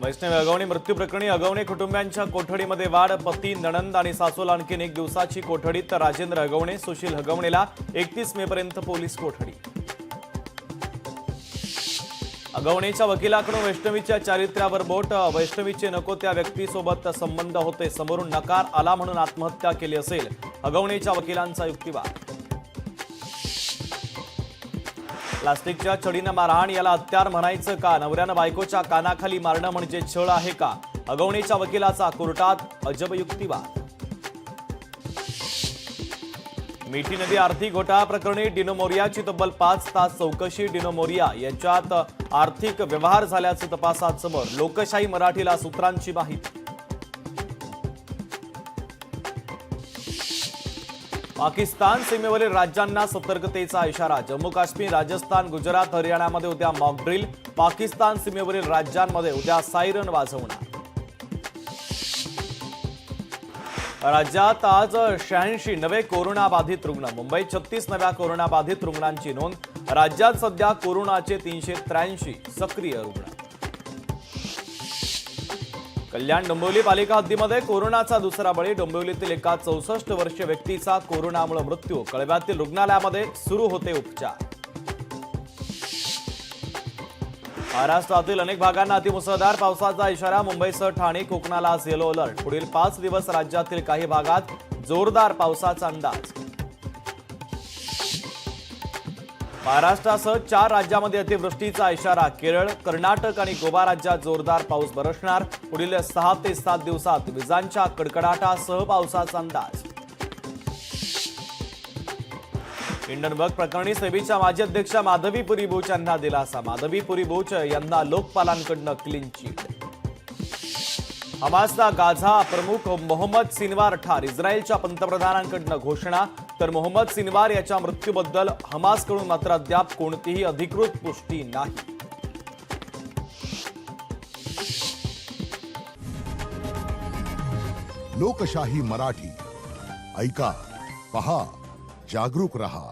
वैष्णवी अगवणे मृत्यू प्रकरणी अगवणे कुटुंबियांच्या कोठडीमध्ये वाढ. पती, नणंद आणि सासूला आणखीन 1 दिवसाची कोठडी. तर राजेंद्र अगवणे, सुशील अगवणेला 31 मे पर्यंत पोलीस कोठडी. अगवणेच्या वकिलाकडून वैष्णवीच्या चारित्र्यावर बोट. वैष्णवीचे नको त्या व्यक्तीसोबत संबंध होते, समोरून नकार आला म्हणून आत्महत्या केली असेल, अगवणेच्या वकिलांचा युक्तिवाद. प्लास्टिकच्या छडीनं मारहाण, याला हत्यार म्हणायचं का? नवऱ्यानं बायकोच्या कानाखाली मारणं म्हणजे छळ आहे का? अगवणेच्या वकिलाचा कोर्टात अजब युक्तिवाद. मिठी नदी आर्थिक घोटाळा प्रकरणी डिनो मोरियाची तब्बल 5 तास चौकशी. डिनो मोरिया याच्यात आर्थिक व्यवहार झाल्याचं तपासात समोर. लोकशाही मराठीला सूत्रांची माहिती. पाकिस्तान सीमेवरील राज्यांना सतर्कतेचा इशारा. जम्मू काश्मीर, राजस्थान, गुजरात, हरियाणामध्ये उद्या मॉक ड्रिल. पाकिस्तान सीमेवरील राज्यांमध्ये उद्या सायरन वाजवणार. राज्यात आज 86 नवे कोरोनाबाधित रुग्ण. मुंबईत 36 नव्या कोरोनाबाधित रुग्णांची नोंद. राज्यात सध्या कोरोनाचे 383 सक्रिय रुग्ण. कल्याण डोंबिवली पालिका हद्दीमध्ये कोरोनाचा दुसरा बळी. डोंबिवलीतील एका 64 वर्षीय व्यक्तीचा कोरोनामुळे मृत्यू. कळव्यातील रुग्णालयामध्ये सुरू होते उपचार. महाराष्ट्रातील अनेक भागांना अतिमुसळधार पावसाचा इशारा. मुंबईसह ठाणे, कोकणाला आज येलो अलर्ट. पुढील 5 दिवस राज्यातील काही भागात जोरदार पावसाचा अंदाज. महाराष्ट्रासह 4 राज्यांमध्ये अतिवृष्टीचा इशारा. केरळ, कर्नाटक आणि गोवा राज्यात जोरदार पाऊस बरसणार. पुढील 6 ते 7 दिवसात विजांच्या कडकडाटासह पावसाचा अंदाज. हिंडनबर्ग प्रकरणी सेबीच्या माजी अध्यक्षा माधवीपुरी बुच यांना दिलासा. माधवीपुरी बुच यांना लोकपालांकडून क्लीन चिट. हमासचा गाझा प्रमुख मोहम्मद सिनवार ठार. इस्रायलच्या पंतप्रधानांकडून घोषणा. तर मोहम्मद सिनवार याच्या मृत्यूबद्दल हमासकडून मात्र अद्याप कोणतीही अधिकृत पुष्टी नाही. लोकशाही मराठी ऐका, पहा, जागरूक रहा.